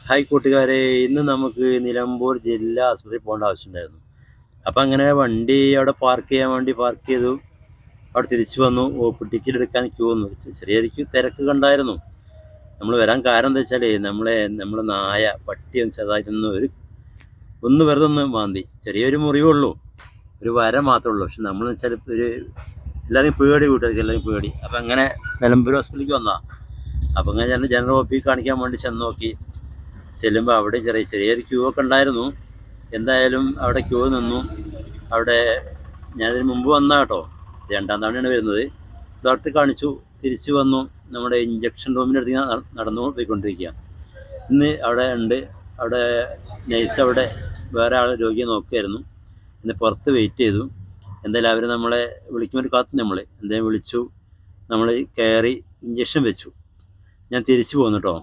Hi കൂട്ടുകാരെ, ഇന്ന് നമുക്ക് നിലമ്പൂർ ജില്ലാ ആശുപത്രിയിൽ പോകേണ്ട ആവശ്യമുണ്ടായിരുന്നു. അപ്പം അങ്ങനെ വണ്ടി അവിടെ പാർക്ക് ചെയ്യാൻ വേണ്ടി പാർക്ക് ചെയ്തു. അവിടെ തിരിച്ചു വന്നു. ടിക്കറ്റ് എടുക്കാൻ ക്യൂ വന്നു. ചെറിയ തിരക്ക് കണ്ടായിരുന്നു. നമ്മൾ വരാൻ കാരണം എന്താ വെച്ചാൽ നമ്മളെ നായ പട്ടി ചെറുതായിട്ടൊന്ന് ഒന്ന് വെറുതെ ഒന്ന് മാന്തി. ചെറിയൊരു മുറിവുള്ളൂ, ഒരു വര മാത്രമേ ഉള്ളൂ. പക്ഷെ നമ്മൾ വെച്ചാൽ എല്ലാവരും പേടി കൂട്ടുകാർക്ക്, എല്ലാവരും പേടി. അപ്പം അങ്ങനെ നിലമ്പൂർ ഹോസ്പിറ്റലിലേക്ക് വന്നതാണ്. അപ്പം അങ്ങനെ ഞാൻ ജനറൽ ഒ പി കാണിക്കാൻ വേണ്ടി ചെന്ന് നോക്കി. ചെല്ലുമ്പോൾ അവിടെ ചെറിയൊരു ക്യൂ ഒക്കെ ഉണ്ടായിരുന്നു. എന്തായാലും അവിടെ ക്യൂ നിന്നു. അവിടെ ഞാനതിന് മുമ്പ് വന്ന കേട്ടോ, രണ്ടാം തവണയാണ് വരുന്നത്. ഡോക്ടറെ കാണിച്ചു, തിരിച്ചു വന്നു. നമ്മുടെ ഇഞ്ചക്ഷൻ റൂമിൻ്റെ അടുത്ത് നടന്നു പോയിക്കൊണ്ടിരിക്കുക. ഇന്ന് അവിടെ ഉണ്ട്. അവിടെ നഴ്സ് അവിടെ വേറെ ആൾ രോഗിയെ നോക്കുമായിരുന്നു. ഇന്ന് പുറത്ത് വെയിറ്റ് ചെയ്തു. എന്തായാലും അവർ നമ്മളെ വിളിക്കാൻ വേണ്ടി കാത്തു. എന്തായാലും വിളിച്ചു. നമ്മൾ കയറി ഇഞ്ചക്ഷൻ വെച്ചു. ഞാൻ തിരിച്ചു പോന്നു കേട്ടോ.